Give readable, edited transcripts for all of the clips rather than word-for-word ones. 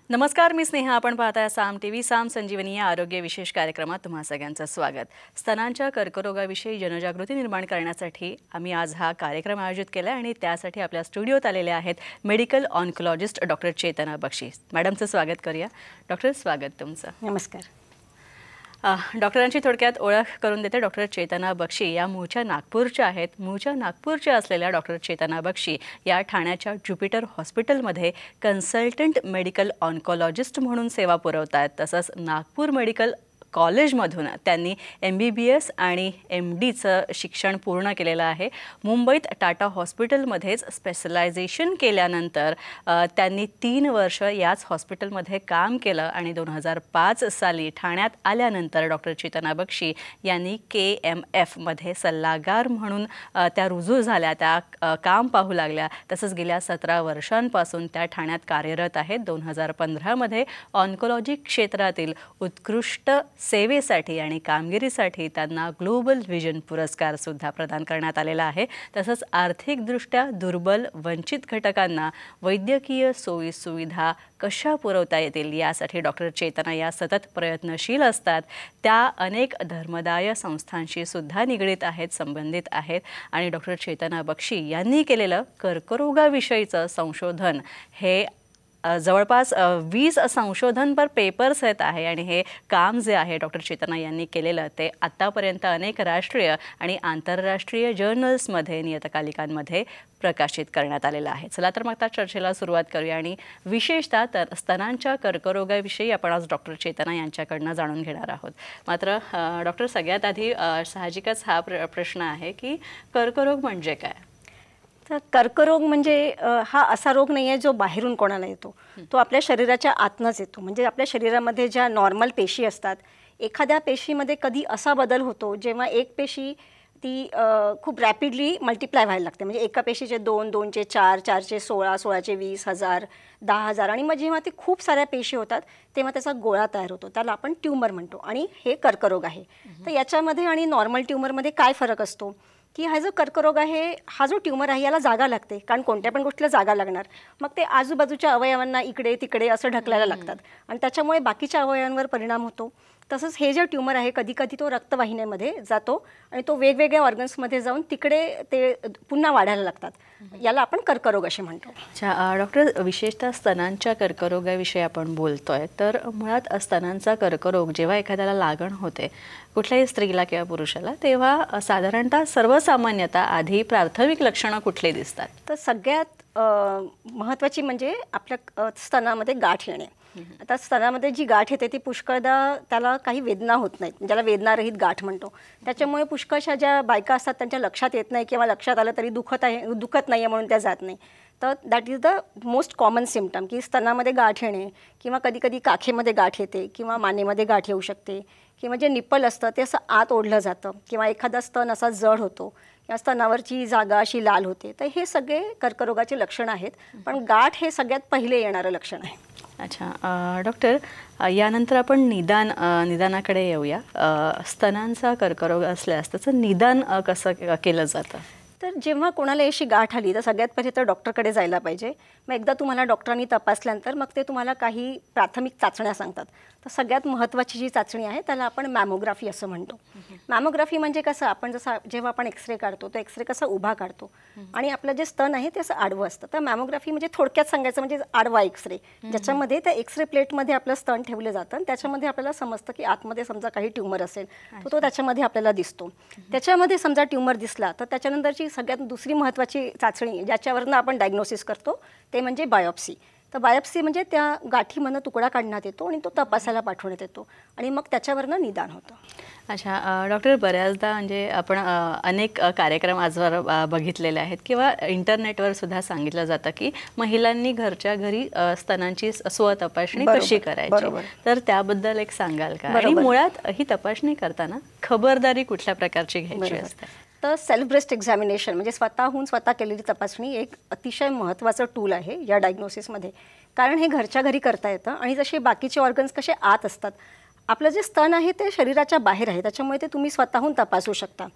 नमस्कार, मी स्नेहा. आपण पाहताय साम टीव्ही. साम संजीवनी या आरोग्य विशेष कार्यक्रमात तुम्हा सगळ्यांचं स्वागत. स्तनांच्या कर्करोगाविषयी जनजागृती निर्माण करण्यासाठी आम्ही आज हा कार्यक्रम आयोजित केला आणि त्यासाठी आपल्या स्टुडिओत आलेले आहेत मेडिकल ऑन्कोलॉजिस्ट डॉक्टर चेतना बक्षी. मॅडमचं स्वागत करूया. डॉक्टर, स्वागत तुमचं. नमस्कार. डॉक्टरांची थोडक्यात ओळख करून देते. डॉक्टर चेतना बक्षी या मूळच्या नागपूरच्या आहेत. मूळच्या नागपूरच्या असलेल्या डॉक्टर चेतना बक्षी या ठाण्याच्या ज्युपिटर हॉस्पिटलमध्ये कन्सल्टंट मेडिकल ऑन्कोलॉजिस्ट म्हणून सेवा पुरवतात. तसंच नागपूर मेडिकल कॉलेजमधून त्यांनी MBBS आणि MDचं शिक्षण पूर्ण केलेलं आहे. मुंबईत टाटा हॉस्पिटलमध्येच स्पेशलायझेशन केल्यानंतर त्यांनी 3 वर्ष याच हॉस्पिटलमध्ये काम केलं आणि 2005 साली ठाण्यात आल्यानंतर डॉक्टर चेतना बक्षी यांनी KMFमध्ये सल्लागार म्हणून त्या रुजू झाल्या. त्या काम पाहू लागल्या. तसंच गेल्या 17 वर्षांपासून त्या ठाण्यात कार्यरत आहेत. 2015मध्ये ऑन्कोलॉजी क्षेत्रातील उत्कृष्ट सेवेसाठी आणि कामगिरीसाठी त्यांना ग्लोबल व्हिजन पुरस्कार सुद्धा प्रदान करण्यात आलेला आहे. तसंच आर्थिकदृष्ट्या दुर्बल वंचित घटकांना वैद्यकीय सोयी सुविधा कशा पुरवता येतील यासाठी डॉक्टर चेतना या सतत प्रयत्नशील असतात. त्या अनेक धर्मदाय संस्थांशी सुद्धा निगडीत आहेत, संबंधित आहेत. आणि डॉक्टर चेतना बक्षी यांनी केलेलं कर्करोगाविषयीचं संशोधन हे जवळपास 20 संशोधनपर पेपर्स आहेत आहे. आणि हे काम जे आहे डॉक्टर चेतना यांनी केलेलं ते आत्तापर्यंत अनेक राष्ट्रीय आणि आंतरराष्ट्रीय जर्नल्समध्ये, नियतकालिकांमध्ये प्रकाशित करण्यात आलेलं आहे. चला तर मग आता चर्चेला सुरुवात करूया आणि विशेषतः तर स्तनांच्या कर्करोगाविषयी आपण आज डॉक्टर चेतना यांच्याकडनं जाणून घेणार आहोत. मात्र डॉक्टर, सगळ्यात आधी साहजिकच हा प्रश्न आहे की कर्करोग म्हणजे काय? तर कर्करोग म्हणजे हा असा रोग नाही आहे जो बाहेरून कोणाला येतो. तो आपल्या शरीराच्या आतनंच येतो. म्हणजे आपल्या शरीरामध्ये ज्या नॉर्मल पेशी असतात, एखाद्या पेशीमध्ये कधी असा बदल होतो जेव्हा एक पेशी ती खूप रॅपिडली मल्टिप्लाय व्हायला लागते. म्हणजे एका पेशीचे 2, 2चे 4, 4चे 16, 16चे 20, 1000, 10,000 आणि मग जेव्हा ते खूप साऱ्या पेशी होतात तेव्हा त्याचा गोळा तयार होतो. त्याला आपण ट्यूमर म्हणतो आणि हे कर्करोग आहे. तर याच्यामध्ये आणि नॉर्मल ट्यूमरमध्ये काय फरक असतो की हा जो कर्करोग आहे, हा जो ट्यूमर आहे याला जागा लागते. कारण कोणत्या पण गोष्टीला जागा लागणार. मग ते आजूबाजूच्या अवयवांना इकडे तिकडे असं ढकलायला लागतात आणि त्याच्यामुळे बाकीच्या अवयवांवर परिणाम होतो. तसंच हे जे ट्यूमर आहे कधी कधी तो रक्तवाहिन्यामध्ये जातो आणि तो वेगवेगळ्या ऑर्गन्समध्ये जाऊन तिकडे ते पुन्हा वाढायला लागतात. याला आपण कर्करोग असे म्हणतो. अच्छा डॉक्टर, विशेषतः स्तनांच्या कर्करोगाविषयी आपण बोलतोय. तर मुळात स्तनांचा कर्करोग जेव्हा एखाद्याला लागण होते, कुठल्याही स्त्रीला किंवा पुरुषाला, तेव्हा साधारणतः सर्वसामान्यतः आधी प्राथमिक लक्षणं कुठली दिसतात? तर सगळ्यात महत्त्वाची म्हणजे आपल्या स्तनामध्ये गाठ येणे. आता स्तनामध्ये जी गाठ येते ती पुष्कळदा त्याला काही वेदना होत नाहीत, ज्याला वेदनारहित गाठ म्हणतो. त्याच्यामुळे पुष्कळशा ज्या बायका असतात त्यांच्या लक्षात येत नाही किंवा लक्षात आलं तरी दुखत नाही आहे म्हणून त्या जात नाही. तर that is the most common symptom की स्तनामध्ये गाठ येणे किंवा कधी कधी काखेमध्ये गाठ येते किंवा मानेमध्ये गाठ येऊ शकते किंवा जे निप्पल असतं ते असं आत ओढलं जातं किंवा एखादा स्तन असा जड होतो किंवा स्तनावरची जागा अशी लाल होते. तर हे सगळे कर्करोगाचे लक्षणं आहेत. पण गाठ हे सगळ्यात पहिले येणारं लक्षण आहे. अच्छा डॉक्टर, यानंतर आपण निदानाकडे येऊया. स्तनांचा कर्करोग असल्यास त्याचं निदान कसं केलं जातं? तर जेव्हा कोणाला अशी गाठ आली तर सगळ्यात पहिले तर डॉक्टरकडे जायला पाहिजे. मग एकदा तुम्हाला डॉक्टरांनी तपासल्यानंतर मग ते तुम्हाला काही प्राथमिक चाचण्या सांगतात. तर सगळ्यात महत्त्वाची जी चाचणी आहे त्याला आपण मॅमोग्राफी असं म्हणतो. मॅमोग्राफी म्हणजे कसं, आपण जसं जेव्हा आपण एक्सरे काढतो तो एक्सरे कसा उभा काढतो आणि आपलं जे स्तन आहे ते असं आडवं असतं. तर मॅमोग्राफी म्हणजे थोडक्यात सांगायचं म्हणजे आडवा एक्सरे, ज्याच्यामध्ये त्या एक्सरे प्लेटमध्ये आपलं स्तन ठेवलं जातं आणि त्याच्यामध्ये आपल्याला समजतं की आतमध्ये समजा काही ट्यूमर असेल तर तो त्याच्यामध्ये आपल्याला दिसतो. त्याच्यामध्ये समजा ट्यूमर दिसला तर त्याच्यानंतरची सगळ्यात दुसरी महत्त्वाची चाचणी ज्याच्यावरनं आपण डायग्नोसिस करतो ते म्हणजे बायोप्सी. तर बायोप्सी म्हणजे त्या गाठीमधनं तुकडा काढण्यात येतो आणि तो तपासायला पाठवण्यात येतो आणि मग त्याच्यावरनं निदान होतं. अच्छा डॉक्टर, बऱ्याचदा म्हणजे आपण अनेक कार्यक्रम आजवर बघितलेले आहेत किंवा इंटरनेटवर सुद्धा सांगितलं जातं की महिलांनी घरच्या घरी स्तनांची स्वतपासणी कशी करायची. तर त्याबद्दल एक सांगाल का? आणि मुळात ही तपासणी करताना खबरदारी कुठल्या प्रकारची घ्यायची असते? तर सेल्फ ब्रेस्ट एक्झामिनेशन म्हणजे स्वतःहून स्वतः केलेली तपासणी एक अतिशय महत्त्वाचं टूल आहे या डायग्नोसिसमध्ये. कारण हे घरच्या घरी करता येतं आणि जसे बाकीचे ऑर्गन्स कसे आत असतात, आपलं जे स्तन आहे ते शरीराच्या बाहेर आहे, त्याच्यामुळे ते तुम्ही स्वतःहून तपासू शकता.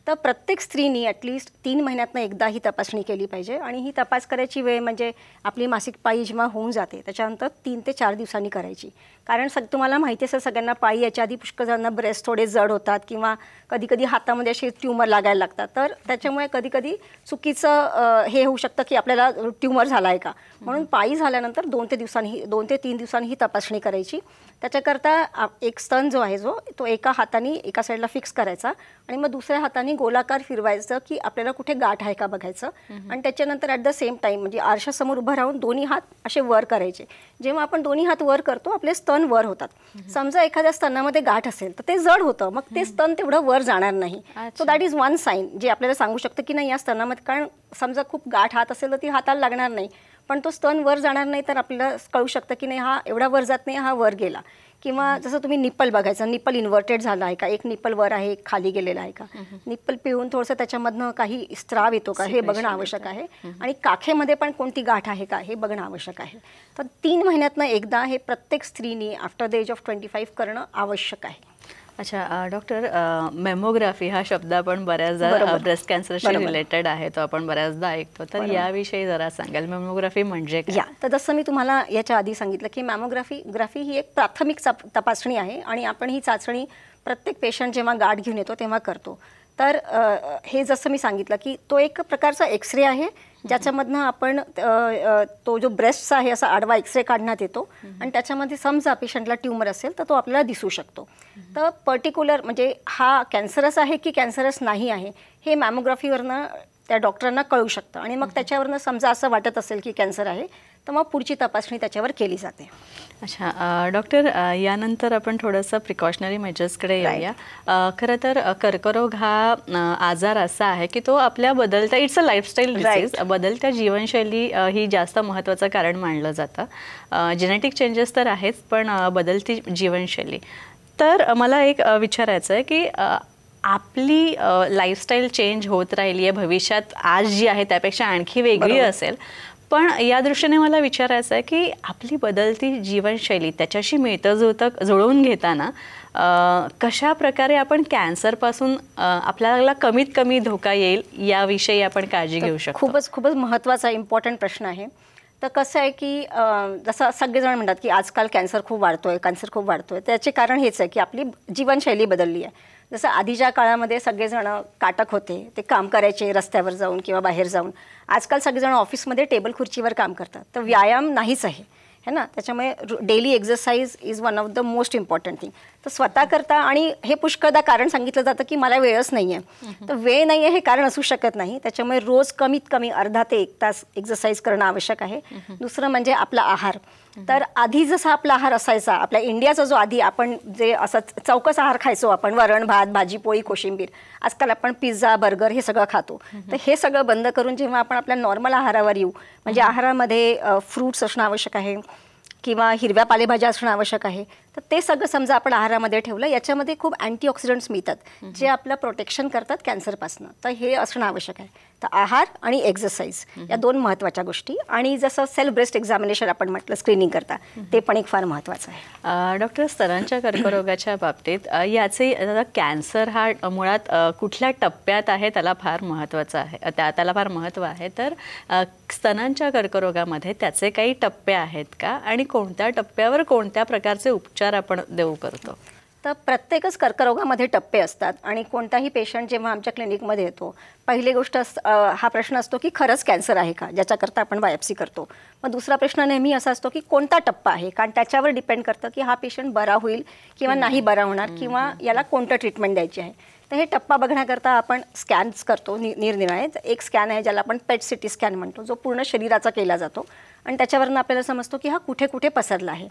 तर प्रत्येक स्त्रीनी ॲटलिस्ट 3 महिन्यातनं एकदा ही तपासणी केली पाहिजे. आणि ही तपास करायची वेळ म्हणजे आपली मासिक पाळी जेव्हा होऊन जाते त्याच्यानंतर 3 ते 4 दिवसांनी करायची. कारण तुम्हाला माहिती असेल सगळ्यांना पाळी याच्या आधी पुष्कळ जणांना ब्रेस्ट थोडे जड होतात किंवा कधी कधी हातामध्ये असे ट्यूमर लागायला लागतात. तर त्याच्यामुळे कधी कधी चुकीचं हे होऊ शकतं की आपल्याला ट्यूमर झाला आहे का. म्हणून पाळी झाल्यानंतर 2 ते 3 दिवसांनी ही तपासणी करायची. त्याच्याकरता एक स्तन जो आहे तो एका हाताने एका साईडला फिक्स करायचा आणि मग दुसऱ्या हाताने गोलाकार फिरवायचं की आपल्याला कुठे गाठ आहे का बघायचं. आणि त्याच्यानंतर ॲट द सेम टाईम म्हणजे आरशासमोर उभं राहून दोन्ही हात असे वर करायचे. जेव्हा आपण दोन्ही हात वर करतो आपले स्तन वर होतात. समजा एखाद्या स्तनामध्ये गाठ असेल तर ते जड होतं, मग ते स्तन तेवढं वर जाणार नाही. So that is one sign जे आपल्याला सांगू शकतं की नाही या स्तनामध्ये, कारण समजा खूप गाठ हात असेल तर ती हाताला लागणार नाही, पण तो स्तन वर जाणार नाही तर आपल्याला कळू शकतं की नाही हा एवढा वर जात नाही, हा वर गेला. किंवा जसं तुम्ही निप्पल बघायचं, निप्पल इन्व्हर्टेड झाला आहे का, एक निप्पल वर आहे एक खाली गेलेला आहे का, निप्पल पिळून थोडंसं त्याच्यामधनं काही स्त्राव येतो का हे बघणं आवश्यक आहे. आणि काखेमध्ये पण कोणती गाठ आहे का हे बघणं आवश्यक आहे. तर 3 महिन्यातनं एकदा हे प्रत्येक स्त्रीनी आफ्टर द एज ऑफ 25 करणं आवश्यक आहे. अच्छा डॉक्टर, मेमोग्राफी हा शब्द आपण बऱ्याचदा ब्रेस्ट कॅन्सरशी रिलेटेड आहे, तो आपण बऱ्याचदा ऐकतो, तर याविषयी जरा सांगाल मेमोग्राफी म्हणजे काय? तर जसं मी तुम्हाला याच्या आधी सांगितलं की मॅमोग्राफी ही एक प्राथमिक तपासणी आहे आणि आपण ही चाचणी प्रत्येक पेशंट जेव्हा गाठ घेऊन येतो तेव्हा करतो. तर हे जसं मी सांगितलं की तो एक प्रकारचा एक्सरे आहे ज्याच्यामधनं आपण तो जो ब्रेस्टचा आहे असा आडवा एक्सरे काढण्यात येतो आणि त्याच्यामध्ये समजा पेशंटला ट्यूमर असेल तर तो आपल्याला दिसू शकतो. तर पर्टिक्युलर म्हणजे हा कॅन्सरस आहे की कॅन्सरस नाही आहे हे मॅमोग्राफीवरनं त्या डॉक्टरांना कळू शकतं. आणि मग त्याच्यावरनं समजा असं वाटत असेल की कॅन्सर आहे तर मग पुढची तपासणी त्याच्यावर केली जाते. अच्छा डॉक्टर, यानंतर आपण थोडंसं प्रिकॉशनरी मेजर्सकडे येऊया. खरं तर कर्करोग हा आजार असा आहे की तो आपल्या बदलत्या, इट्स अ लाईफस्टाईल डिसीज, बदलत्या जीवनशैली ही जास्त महत्त्वाचं कारण मानलं जातं. जेनेटिक चेंजेस तर आहेच, पण बदलती जीवनशैली. तर मला एक विचारायचं आहे की आपली लाईफस्टाईल चेंज होत राहिली आहे, भविष्यात आज जी आहे त्यापेक्षा आणखी वेगळी असेल, पण या दृष्टीने मला विचारायचं आहे की आपली बदलती जीवनशैली त्याच्याशी मिळतं जुळवून घेताना कशा प्रकारे आपण कॅन्सरपासून आपल्याला कमीत कमी धोका येईल याविषयी आपण काळजी घेऊ शकतो? खूपच महत्त्वाचा इम्पॉर्टंट प्रश्न आहे. तर कसं आहे की जसं सगळेजण म्हणतात की आजकाल कॅन्सर खूप वाढतोय, त्याचे कारण हेच आहे की आपली जीवनशैली बदलली आहे. जसं आधीच्या काळामध्ये सगळेजण काटक होते, ते काम करायचे रस्त्यावर जाऊन किंवा बाहेर जाऊन. आजकाल सगळेजण ऑफिसमध्ये टेबल खुर्चीवर काम करतात, तर व्यायाम नाहीच आहे है ना. त्याच्यामुळे daily exercise is one of the most important thing. तर स्वतः करता, आणि हे पुष्कळदा कारण सांगितलं जातं की मला वेळच नाही आहे, तर वेळ नाही आहे हे कारण असू शकत नाही. त्याच्यामुळे रोज कमीत कमी अर्धा ते 1 तास एक्सरसाइज करणं आवश्यक आहे. दुसरं म्हणजे आपला आहार. तर आधी जसा आपला आहार असायचा, आपल्या इंडियाचा जो आधी आपण जे असं चौकस आहार खायचो आपण, वरण भात भाजी पोळी कोशिंबीर, आजकाल आपण पिझ्झा बर्गर हे सगळं खातो. तर हे सगळं बंद करून जेव्हा आपण आपल्या नॉर्मल आहारावर येऊ, म्हणजे आहारामध्ये फ्रूट्स असणं आवश्यक आहे किंवा हिरव्या पालेभाज्या असणं आवश्यक आहे, तर ते सगळं समजा आपण आहारामध्ये ठेवलं, याच्यामध्ये खूप अँटीऑक्सिडंट्स मिळतात जे आपलं प्रोटेक्शन करतात कॅन्सरपासून. तर हे असणं आवश्यक आहे. तर आहार आणि एक्सरसाइज या 2 महत्त्वाच्या गोष्टी. आणि जसं सेल्फ ब्रेस्ट एक्झामिनेशन आपण म्हटलं स्क्रीनिंग करता, ते पण एक फार महत्त्वाचं आहे. डॉक्टर, स्तनांच्या कर्करोगाच्या बाबतीत याचे कॅन्सर हा मुळात कुठल्या टप्प्यात आहे त्याला फार महत्त्वाचं आहे, त्याला फार महत्त्व आहे. तर स्तनांच्या कर्करोगामध्ये त्याचे काही टप्पे आहेत का, आणि कोणत्या टप्प्यावर कोणत्या प्रकारचे उपचार आपण देऊ करतो? तर प्रत्येकच कर्करोगामध्ये टप्पे असतात आणि कोणताही पेशंट जेव्हा आमच्या क्लिनिकमध्ये येतो, पहिली गोष्ट हा प्रश्न असतो की खरंच कॅन्सर आहे का, ज्याच्याकरता आपण बायोप्सी करतो. मग दुसरा प्रश्न नेहमी असा असतो की कोणता टप्पा आहे, कारण त्याच्यावर डिपेंड करतं की हा पेशंट बरा होईल किंवा नाही बरा होणार, किंवा याला कोणतं ट्रीटमेंट द्यायची आहे. तर हे टप्पा बघण्याकरता आपण स्कॅन्स करतो निरनिराळे. एक स्कॅन आहे ज्याला आपण पेट सिटी स्कॅन म्हणतो, जो पूर्ण शरीराचा केला जातो आणि त्याच्यावरनं आपल्याला समजतो की हा कुठे कुठे पसरला आहे.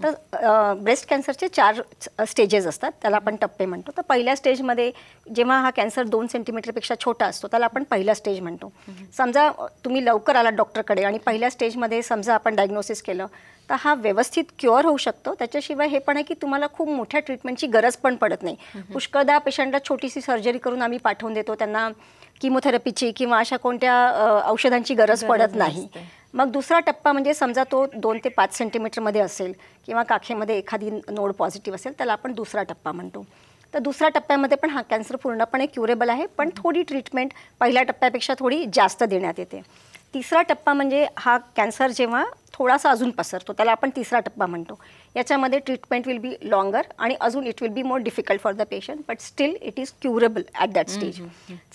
तर ब्रेस्ट कॅन्सरचे 4 स्टेजेस असतात, त्याला आपण टप्पे म्हणतो. तर पहिल्या स्टेजमध्ये जेव्हा हा कॅन्सर 2 सेंटीमीटरपेक्षा छोटा असतो त्याला आपण पहिला स्टेज म्हणतो. समजा तुम्ही लवकर आलात डॉक्टरकडे आणि पहिल्या स्टेजमध्ये समजा आपण डायग्नोसिस केलं, तर हा व्यवस्थित क्युअर होऊ शकतो. त्याच्याशिवाय हे पण आहे की तुम्हाला खूप मोठ्या ट्रीटमेंटची गरज पण पडत नाही. पुष्कळदा पेशंटला छोटीशी सर्जरी करून आम्ही पाठवून देतो, त्यांना किमोथेरपीची किंवा अशा कोणत्या औषधांची गरज पडत नाही. मग दुसरा टप्पा म्हणजे समजा तो 2 ते 5 सेंटीमीटरमध्ये असेल किंवा काखेमध्ये एखादी नोड पॉझिटिव्ह असेल, त्याला आपण दुसरा टप्पा म्हणतो. तर दुसऱ्या टप्प्यामध्ये पण हा कॅन्सर पूर्णपणे क्युरेबल आहे, पण थोडी ट्रीटमेंट पहिल्या टप्प्यापेक्षा थोडी जास्त देण्यात येते. तिसरा टप्पा म्हणजे हा कॅन्सर जेव्हा थोडासा अजून पसरतो, त्याला आपण तिसरा टप्पा म्हणतो. याच्यामध्ये ट्रीटमेंट विल बी लॉंगर आणि अजून it will be more difficult for the patient, but still it is curable at that stage.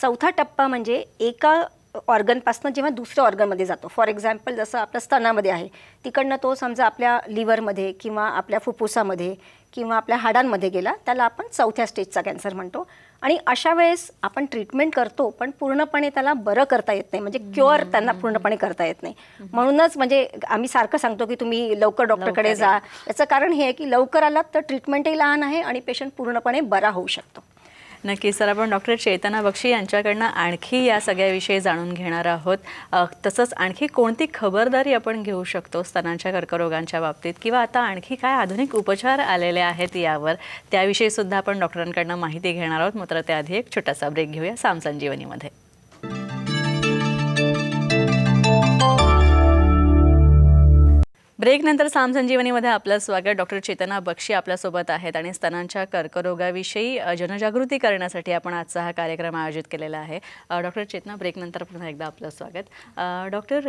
चौथा टप्पा म्हणजे एका ऑर्गनपासून जेव्हा दुसऱ्या ऑर्गनमध्ये जातो. फॉर एक्झाम्पल जसं आपल्या स्तनामध्ये आहे, तिकडनं तो समजा आपल्या लिव्हरमध्ये किंवा आपल्या फुफ्फुसामध्ये किंवा आपल्या हाडांमध्ये गेला, त्याला आपण चौथ्या स्टेजचा कॅन्सर म्हणतो. आणि अशा वेळेस आपण ट्रीटमेंट करतो, पण पूर्णपणे त्याला बरं करता येत नाही, म्हणजे क्युअर त्यांना पूर्णपणे करता येत नाही. म्हणूनच म्हणजे आम्ही सारखं सांगतो की तुम्ही लवकर डॉक्टरकडे जा. याचं कारण हे आहे की लवकर आलात तर ट्रीटमेंटही लहान आहे आणि पेशंट पूर्णपणे बरा होऊ शकतो. नक्कीच सर, आपण डॉक्टर चेतना बक्षी यांच्याकडनं आणखी या सगळ्याविषयी जाणून घेणार आहोत. तसंच आणखी कोणती खबरदारी आपण घेऊ शकतो स्तनांच्या कर्करोगांच्या बाबतीत, किंवा आता आणखी काय आधुनिक उपचार आलेले आहेत यावर, त्याविषयी सुद्धा आपण डॉक्टरांकडनं माहिती घेणार आहोत. मात्र त्याआधी एक छोटासा ब्रेक घेऊया साम संजीवनीमध्ये. ब्रेकनंतर साम संजीवनीमध्ये आपलं स्वागत. डॉक्टर चेतना बक्षी आपल्यासोबत आहेत आणि स्तनांच्या कर्करोगाविषयी जनजागृती करण्यासाठी आपण आजचा हा कार्यक्रम आयोजित केलेला आहे. डॉक्टर चेतना, ब्रेकनंतर पुन्हा एकदा आपलं स्वागत. डॉक्टर,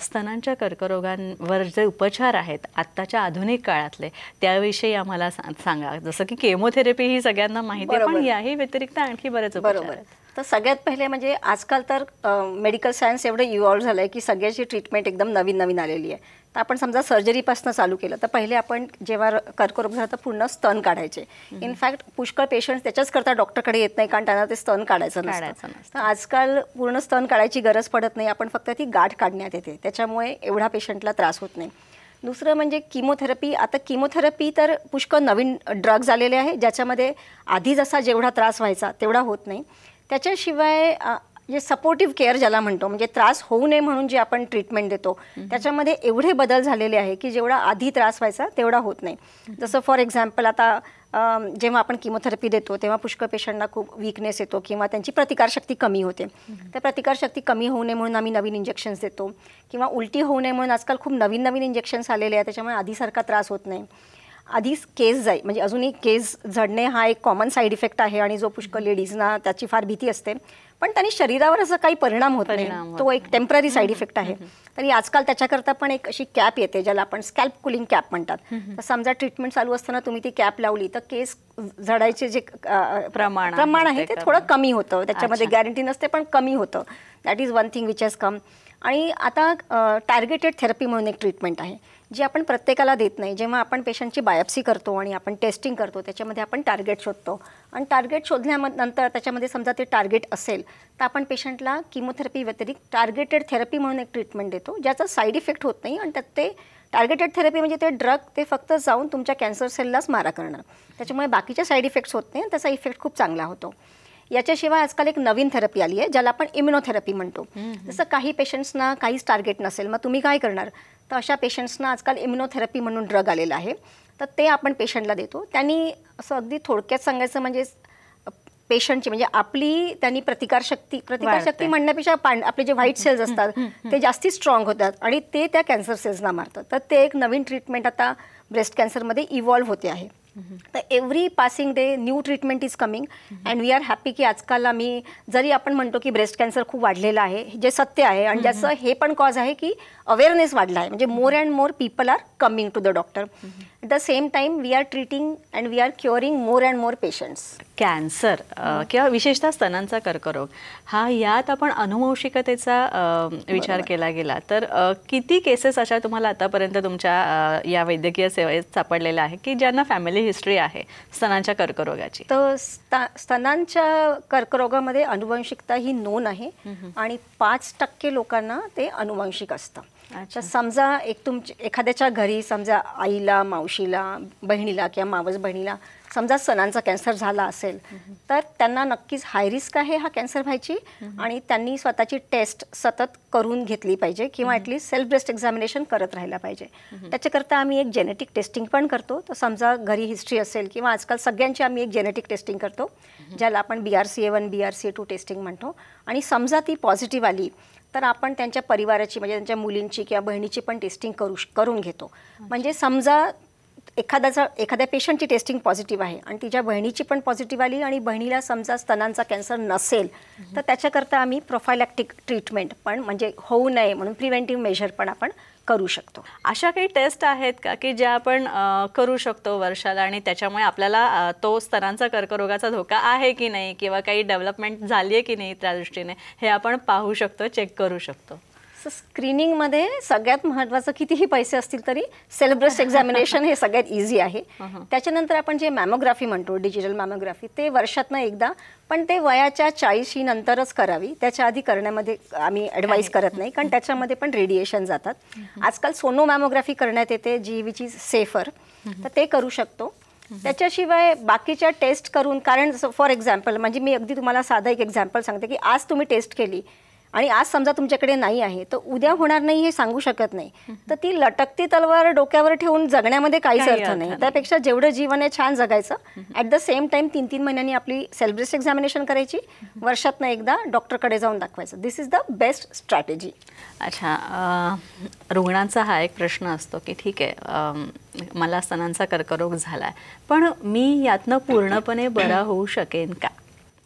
स्तनांच्या कर्करोगांवर जे उपचार आहेत आत्ताच्या आधुनिक काळातले, त्याविषयी आम्हाला सांगा. जसं की केमोथेरपी ही सगळ्यांना माहिती आहे, पण याही व्यतिरिक्त आणखी बरेच उपचार आहेत. तर सगळ्यात पहिले म्हणजे आजकाल तर मेडिकल सायन्स एवढं इव्हॉल्व झालं आहे की सगळ्याची ट्रीटमेंट एकदम नवीन नवीन आलेली आहे. तर आपण समजा सर्जरीपासून चालू केलं तर पहिले आपण जेव्हा कर्करोग झाला तर पूर्ण स्तन काढायचे. इनफॅक्ट पुष्कळ पेशंट्स त्याच्याच करता डॉक्टरकडे येत नाही, कारण त्यांना ते स्तन काढायचं नसतं. तर आजकाल पूर्ण स्तन काढायची गरज पडत नाही, आपण फक्त ती गाठ काढण्यात येते, त्याच्यामुळे एवढा पेशंटला त्रास होत नाही. दुसरं म्हणजे किमोथेरपी. आता किमोथेरपी तर पुष्कळ नवीन ड्रग्ज आलेले आहे, ज्याच्यामध्ये आधी जसा जेवढा त्रास व्हायचा तेवढा होत नाही. त्याच्याशिवाय जे सपोर्टिव्ह केअर ज्याला म्हणतो, म्हणजे त्रास होऊ नये म्हणून जे आपण ट्रीटमेंट देतो, त्याच्यामध्ये एवढे बदल झालेले आहे की जेवढा आधी त्रास व्हायचा तेवढा होत नाही. जसं फॉर एक्झाम्पल आता जेव्हा आपण किमोथेरपी देतो तेव्हा पुष्कळ पेशंटना खूप वीकनेस येतो किंवा त्यांची प्रतिकारशक्ती कमी होते. त्या प्रतिकारशक्ती कमी होऊ नये म्हणून आम्ही नवीन इंजेक्शन्स देतो, किंवा उलटी होऊ नये म्हणून आजकाल खूप नवीन नवीन इंजेक्शन्स आलेले आहेत, त्याच्यामुळे आधीसारखा त्रास होत नाही. आधीच केस जाई, म्हणजे अजूनही केस झडणे हा एक कॉमन साईड इफेक्ट आहे आणि जो पुष्कळ लेडीजना त्याची फार भीती असते, पण त्यांनी शरीरावर असा काही परिणाम होत नाही, तो एक टेम्पररी साईड इफेक्ट आहे. तरी आजकाल त्याच्याकरता पण एक अशी कॅप येते ज्याला आपण स्कॅल्प कुलिंग कॅप म्हणतात. तर समजा ट्रीटमेंट चालू असताना तुम्ही ती कॅप लावली तर केस झडायचे जे प्रमाण आहे ते थोडं कमी होतं. त्याच्यामध्ये गॅरंटी नसते पण कमी होतं. That is one thing which has come. आणि आता टार्गेटेड थेरपी म्हणून एक ट्रीटमेंट आहे जी आपण प्रत्येकाला देत नाही. जेव्हा आपण पेशंटची बायोप्सी करतो आणि आपण टेस्टिंग करतो त्याच्यामध्ये आपण टार्गेट शोधतो, आणि टार्गेट शोधल्यानंतर त्याच्यामध्ये समजा ते टार्गेट असेल तर आपण पेशंटला किमोथेरपी व्यतिरिक्त टार्गेटेड थेरपी म्हणून एक ट्रीटमेंट देतो, ज्याचा साईड इफेक्ट होत नाही. आणि त्यात ते टार्गेटेड थेरपी म्हणजे ते ड्रग ते फक्त जाऊन तुमच्या कॅन्सर सेललाच मारा करणार, त्याच्यामुळे बाकीच्या साईड इफेक्ट्स होत नाही आणि त्याचा इफेक्ट खूप चांगला होतो. याच्याशिवाय आजकाल एक नवीन थेरपी आली आहे ज्याला आपण इम्युनोथेरपी म्हणतो. जसं काही पेशंट्सना काहीच टार्गेट नसेल, मग तुम्ही काय करणार, तर अशा पेशंट्सना आजकाल इम्युनोथेरपी म्हणून ड्रग आलेला आहे, तर ते आपण पेशंटला देतो. त्यांनी असं अगदी थोडक्यात सांगायचं म्हणजे पेशंटची म्हणजे आपली त्यांनी प्रतिकारशक्ती म्हणण्यापेक्षा आपले जे व्हाईट सेल्स असतात ते जास्ती स्ट्रॉंग होतात आणि ते त्या कॅन्सर सेल्सना मारतात. तर ते एक नवीन ट्रीटमेंट आता ब्रेस्ट कॅन्सरमध्ये इव्हॉल्व्ह होते आहे. तर every passing day new treatment is coming and we are happy की आजकाल आम्ही जरी आपण म्हणतो की ब्रेस्ट कॅन्सर खूप वाढलेला आहे, जे सत्य आहे, आणि ज्याचं हे पण कॉज आहे की अवेअरनेस वाढला आहे, म्हणजे more and more people are coming to the doctor. At the same time we are treating and we are curing more and more patients. Cancer किंवा विशेषतः स्तनांचा कर्करोग हा यात आपण अनुवंशिकतेचा विचार केला गेला तर किती केसेस अशा तुम्हाला आतापर्यंत तुमच्या या वैद्यकीय सेवेत सापडलेल्या आहे की ज्यांना फॅमिली हिस्ट्री आहे स्तनांच्या कर्करोगाची? तर स्तनांच्या कर्करोगामध्ये अनुवंशिकता ही नोंद आहे आणि 5% लोकांना ते अनुवंशिक असतं. तर समजा एखाद्याच्या घरी समजा आईला, मावशीला, बहिणीला किंवा मावस बहिणीला समजा स्तनांचा कॅन्सर झाला असेल तर त्यांना नक्कीच हाय रिस्क आहे हा कॅन्सर व्हायची, आणि त्यांनी स्वतःची टेस्ट सतत करून घेतली पाहिजे किंवा ॲटलीस्ट सेल्फ ब्रेस्ट एक्झामिनेशन करत राहायला पाहिजे. त्याच्याकरता आम्ही एक जेनेटिक टेस्टिंग पण करतो. तर समजा घरी हिस्ट्री असेल किंवा आजकाल सगळ्यांची आम्ही एक जेनेटिक टेस्टिंग करतो ज्याला आपण BRCA1 BRCA2 टेस्टिंग म्हणतो, आणि समजा ती पॉझिटिव्ह आली तर आपण त्यांच्या परिवाराची म्हणजे त्यांच्या मुलींची किंवा बहिणीची पण टेस्टिंग करून घेतो. म्हणजे समजा एखाद्या पेशंटची टेस्टिंग पॉझिटिव्ह आहे आणि तिच्या बहिणीची पण पॉझिटिव्ह आली आणि बहिणीला समजा स्तनांचा कॅन्सर नसेल तर त्याच्याकरता आम्ही प्रोफायलॅक्टिक ट्रीटमेंट पण म्हणजे होऊ नये म्हणून प्रिव्हेंटिव्ह मेजर पण आपण करू शकतो. अशा काही टेस्ट आहेत का की ज्या आपण करू शकतो वर्षाला आणि त्याच्यामुळे आपल्याला तो स्तनांचा कर्करोगाचा धोका आहे की नाही किंवा काही डेव्हलपमेंट झाली आहे की नाही त्या दृष्टीने हे आपण पाहू शकतो, चेक करू शकतो? स्क्रीनिंगमध्ये सगळ्यात महत्त्वाचं कितीही पैसे असतील तरी सेल्फ ब्रेस्ट एक्झामिनेशन हे सगळ्यात इझी आहे. त्याच्यानंतर आपण जे मॅमोग्राफी म्हणतो डिजिटल मॅमोग्राफी ते वर्षातनं एकदा, पण ते वयाच्या 40 नंतरच करावी. त्याच्या आधी करण्यामध्ये आम्ही ॲडवाईस करत नाही कारण त्याच्यामध्ये पण रेडिएशन जातात. आजकाल सोनो मॅमोग्राफी करण्यात येते जी विच इज सेफर, तर ते करू शकतो. त्याच्याशिवाय बाकीच्या टेस्ट करून, कारण फॉर एक्झाम्पल म्हणजे मी अगदी तुम्हाला साधा एक एक्झाम्पल सांगते की आज तुम्ही टेस्ट केली आणि आज समजा तुमच्याकडे नाही आहे तर उद्या होणार नाही हे सांगू शकत नाही. तर ती लटकती तलवार डोक्यावर ठेवून जगण्यामध्ये काहीच अर्थ नाही. त्यापेक्षा जेवढं जीवन आहे छान जगायचं. ॲट द सेम टाइम 3-3 महिन्यांनी आपली सेल्फ ब्रेस्ट एक्झामिनेशन करायची, वर्षातनं एकदा डॉक्टरकडे जाऊन दाखवायचं. दिस इज द बेस्ट स्ट्रॅटेजी. अच्छा, रुग्णांचा हा एक प्रश्न असतो की ठीक आहे मला स्तनांचा कर्करोग झाला आहे पण मी यातनं पूर्णपणे बरा होऊ शकेन का?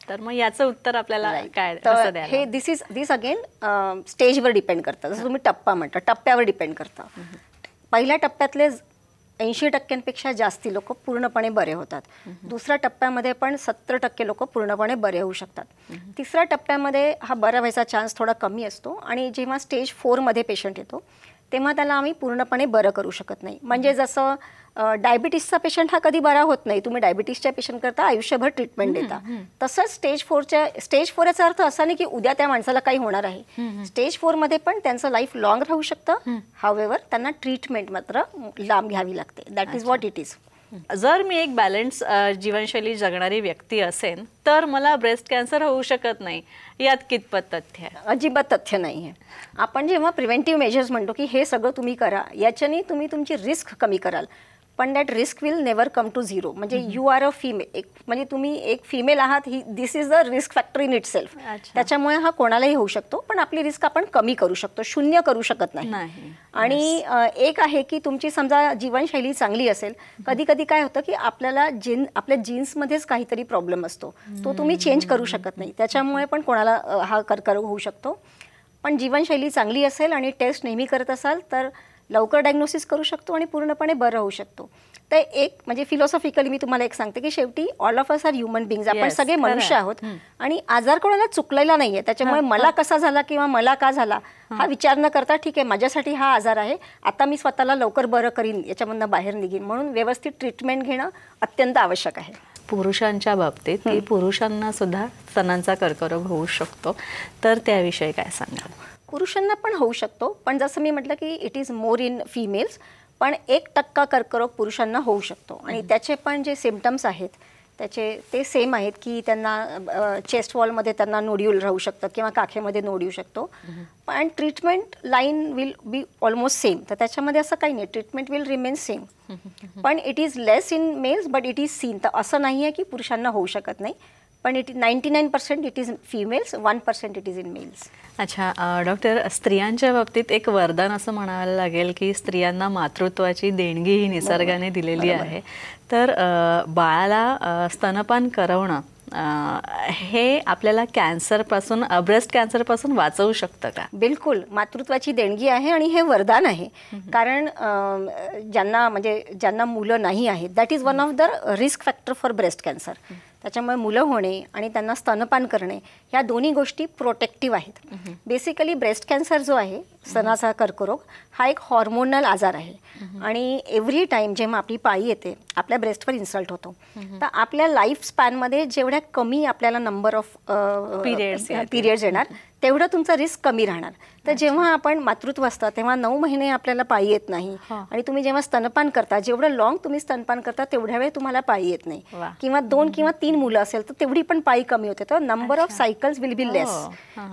तर मग याचं उत्तर आपल्याला काय कसं द्यायला? हे दिस अगेन स्टेजवर डिपेंड करतं. जसं तुम्ही टप्पा म्हणता टप्प्यावर डिपेंड करतं. पहिल्या टप्प्यातले 80% जास्ती लोक पूर्णपणे बरे होतात. दुसऱ्या टप्प्यामध्ये पण 70% लोक पूर्णपणे बरे होऊ शकतात. तिसऱ्या टप्प्यामध्ये हा बरा व्हायचा चान्स थोडा कमी असतो आणि जेव्हा स्टेज 4मध्ये पेशंट येतो तेव्हा त्याला आम्ही पूर्णपणे बरं करू शकत नाही. म्हणजे जसं डायबिटीसचा पेशंट हा कधी बरा होत नाही, तुम्ही डायबिटीसच्या पेशंट करता आयुष्यभर ट्रीटमेंट देता. तसंच स्टेज 4 याचा अर्थ असा नाही की उद्या त्या माणसाला काही होणार आहे. स्टेज 4मध्ये पण त्यांचं लाईफ लॉंग राहू शकतं. हावेवर त्यांना ट्रीटमेंट मात्र लांब घ्यावी लागते. That is what it is. जर मी एक बॅलन्स जीवनशैली जगणारी व्यक्ती असेन तर मला ब्रेस्ट कॅन्सर होऊ शकत नाही, यात कितपत तथ्य आहे? अजिबात तथ्य नाही आहे. आपण जेव्हा प्रिव्हेंटिव्ह मेजर्स म्हणतो की हे सगळं तुम्ही करा, याच्याने तुम्ही तुमची रिस्क कमी कराल, पण that risk will never come to zero. म्हणजे यू आर अ फिमेल, म्हणजे तुम्ही एक फिमेल आहात, ही this is the risk factor in itself. त्याच्यामुळे हा कोणालाही होऊ शकतो, पण आपली रिस्क आपण कमी करू शकतो, शून्य करू शकत नाही. आणि एक आहे की तुमची समजा जीवनशैली चांगली असेल, कधी कधी काय होतं की आपल्याला आपल्या जीन्समध्येच काहीतरी प्रॉब्लेम असतो, तो तुम्ही चेंज करू शकत नाही, त्याच्यामुळे पण कोणाला हा कर्करोग होऊ शकतो. पण जीवनशैली चांगली असेल आणि टेस्ट नेहमी करत असाल तर लवकर डायग्नोसिस करू शकतो आणि पूर्णपणे बरं होऊ शकतो. तर एक म्हणजे फिलॉसॉफिकली मी तुम्हाला एक सांगते की शेवटी all of us are human बिंग्स. आपण सगळे मनुष्य आहोत आणि आजार कोणाला चुकलेला नाही आहे. त्याच्यामुळे मला कसा झाला किंवा मला का झाला हा विचार न करता ठीक आहे माझ्यासाठी हा आजार आहे, आता मी स्वतःला लवकर बरं करीन, याच्यामधनं बाहेर निघीन, म्हणून व्यवस्थित ट्रीटमेंट घेणं अत्यंत आवश्यक आहे. पुरुषांच्या बाबतीत की पुरुषांना सुद्धा स्तनांचा कर्करोग होऊ शकतो, तर त्याविषयी काय सांगाल? पुरुषांना पण होऊ शकतो, पण जसं मी म्हटलं की it is more in females. पण 1% कर्करोग पुरुषांना होऊ शकतो आणि त्याचे पण जे सिम्पटम्स आहेत ते सेम आहेत की त्यांना चेस्ट वॉलमध्ये त्यांना नोड्यूल राहू शकतं किंवा काखेमध्ये नोड येऊ शकतो. पण treatment line will be almost same. तर त्याच्यामध्ये असं काही नाही, ट्रीटमेंट विल रिमेन सेम. पण it is less in males but it is seen. तर असं नाही आहे की पुरुषांना होऊ शकत नाही, पण 99% it is females, 1% it is in males. अच्छा डॉक्टर, स्त्रियांच्या बाबतीत एक वरदान असं म्हणायला लागेल की स्त्रियांना मातृत्वाची देणगी ही निसर्गाने दिलेली आहे. तर बाळाला स्तनपान करवणं हे आपल्याला कॅन्सरपासून, ब्रेस्ट कॅन्सरपासून वाचवू शकतं का? बिलकुल, मातृत्वाची देणगी आहे आणि हे वरदान आहे. कारण ज्यांना मुलं नाही आहेत that is one of the risk factor for breast cancer. त्याच्यामुळे मुलं होणे आणि त्यांना स्तनपान करणे ह्या दोन्ही गोष्टी प्रोटेक्टिव्ह आहेत. बेसिकली ब्रेस्ट कॅन्सर जो आहे, स्तनाचा कर्करोग, हा एक हॉर्मोनल आजार आहे आणि एव्हरी टाईम जेव्हा आपली पाळी येते आपल्या ब्रेस्टवर इन्सल्ट होतो. तर आपल्या लाईफ स्पॅनमध्ये जेवढ्या कमी आपल्याला नंबर ऑफ पिरियड्स येणार तेवढं तुमचा रिस्क कमी राहणार. तर जेव्हा आपण मातृत्व असतं तेव्हा 9 महिने आपल्याला पाळी येत नाही आणि तुम्ही जेव्हा स्तनपान करता, जेवढं लॉंग तुम्ही स्तनपान करता तेवढ्या वेळ तुम्हाला पाळी येत नाही. किंवा 2 किंवा 3 मुलं असेल तर तेवढी पण पाळी कमी होते. तर number of cycles will be less.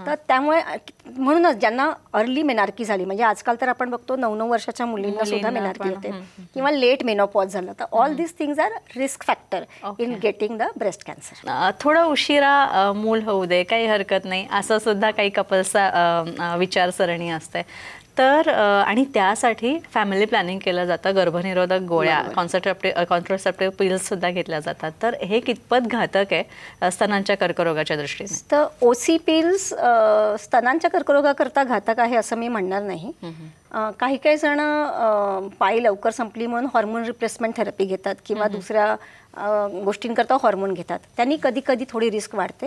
तर त्यामुळे म्हणूनच ज्यांना अर्ली मेनार्की झाली, म्हणजे आजकाल तर आपण बघतो 9-9 वर्षाच्या मुलींना सुद्धा मेनार्की होते किंवा लेट मेनोपॉज झालं, तर all this things are risk factor in getting the breast cancer. थोडं उशिरा मूल होऊ दे काही हरकत नाही असं सुद्धा काही कपल्सचा विचारसरणी असते. तर आणि त्यासाठी फॅमिली प्लॅनिंग केलं जातं, गर्भनिरोधक गोळ्या, कॉन्ट्रासेप्टिव्ह पिल्ससुद्धा घेतल्या जातात. तर हे कितपत घातक आहे स्तनांच्या कर्करोगाच्या दृष्टीने? तर ओसी पिल्स स्तनांच्या कर्करोगाकरता घातक आहे असं मी म्हणणार नाही. काही काही जण पाळी लवकर संपली म्हणून हॉर्मोन रिप्लेसमेंट थेरपी घेतात किंवा दुसऱ्या गोष्टींकरता हॉर्मोन घेतात. त्यांनी कधी कधी थोडी रिस्क वाढते.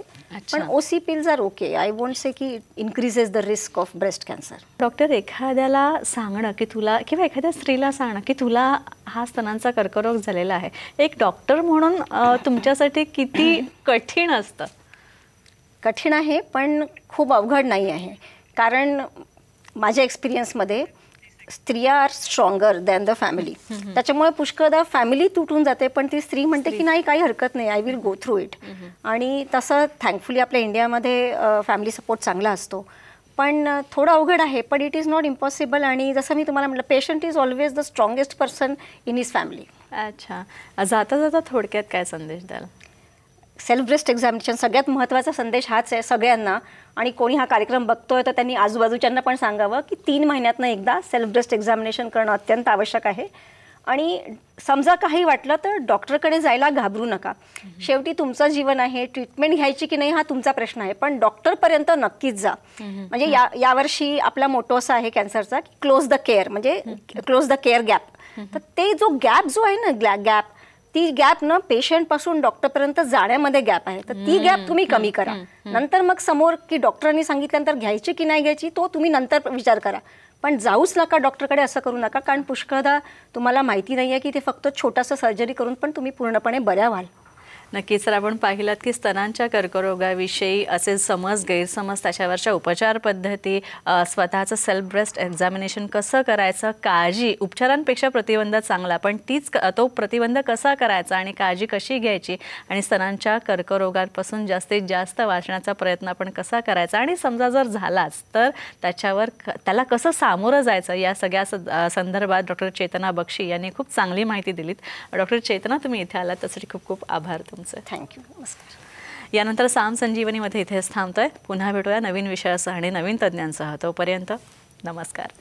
पण OC pills are okay. I won't say की increases the risk of breast cancer. Doctor, एखाद्याला सांगणं की तुला, किंवा एखाद्या स्त्रीला सांगणं की तुला हा स्तनांचा कर्करोग झालेला आहे, एक डॉक्टर म्हणून तुमच्यासाठी किती कठीण असतं? कठीण आहे पण खूप अवघड नाही आहे. कारण माझ्या एक्सपिरियन्समध्ये स्त्रिया are stronger than the family. त्याच्यामुळे पुष्कळदा फॅमिली तुटून जाते पण ती स्त्री म्हणते की नाही, काही हरकत नाही, I will go through it. आणि तसं थँकफुली आपल्या इंडियामध्ये फॅमिली सपोर्ट चांगला असतो. पण थोडं अवघड आहे, पण इट इज नॉट इम्पॉसिबल. आणि जसं मी तुम्हाला म्हटलं, patient is always the strongest person in his family. अच्छा, जाता जाता थोडक्यात काय संदेश द्याल? सेल्फ ब्रेस्ट एक्झामिनेशन सगळ्यात महत्त्वाचा संदेश हाच आहे सगळ्यांना. आणि कोणी हा कार्यक्रम बघतोय तर त्यांनी आजूबाजूच्यांना पण सांगावं की 3 महिन्यातनं एकदा सेल्फ ब्रेस्ट एक्झामिनेशन करणं अत्यंत आवश्यक आहे. आणि समजा काही वाटलं तर डॉक्टरकडे जायला घाबरू नका. शेवटी तुमचं जीवन आहे, ट्रीटमेंट घ्यायची की नाही हा तुमचा प्रश्न आहे, पण डॉक्टरपर्यंत नक्कीच जा. म्हणजे यावर्षी आपला मोटो असा आहे कॅन्सरचा की क्लोज द केअर, म्हणजे क्लोज द केअर गॅप. तर ते जो गॅप जो आहे ना, गॅप, ती गॅप न पेशंटपासून डॉक्टरपर्यंत जाण्यामध्ये गॅप आहे. तर ती गॅप तुम्ही कमी करा. नंतर मग समोर की डॉक्टरांनी सांगितल्यानंतर घ्यायची की नाही घ्यायची तो तुम्ही नंतर विचार करा. पण जाऊच नका डॉक्टरकडे, असं करू नका. कारण पुष्कळदा तुम्हाला माहिती नाही आहे की ते फक्त छोटासा सर्जरी करून पण तुम्ही पूर्णपणे बऱ्या व्हाल. नक्कीच. तर आपण पाहिलात की स्तनांच्या कर्करोगाविषयी असे समज, गैरसमज, त्याच्यावरच्या उपचार पद्धती, स्वतःचं सेल्फ ब्रेस्ट एक्झामिनेशन कसं करायचं, काळजी, उपचारांपेक्षा प्रतिबंध चांगला, पण तो प्रतिबंध कसा करायचा आणि काळजी कशी घ्यायची, आणि स्तनांच्या कर्करोगापासून जास्तीत जास्त वाचण्याचा प्रयत्न आपण कसा करायचा, आणि समजा जर झालाच तर त्याला कसं सामोरं जायचं, या सगळ्या संदर्भात डॉक्टर चेतना बक्षी यांनी खूप चांगली माहिती दिलीत. डॉक्टर चेतना, तुम्ही इथे आलात त्यासाठी खूप खूप आभार तुमचे. थँक्यू. नमस्कार. यानंतर साम संजीवनीमध्ये इथेच थांबतोय. पुन्हा भेटूया नवीन विषयासह आणि नवीन तज्ज्ञांसह. तोपर्यंत नमस्कार.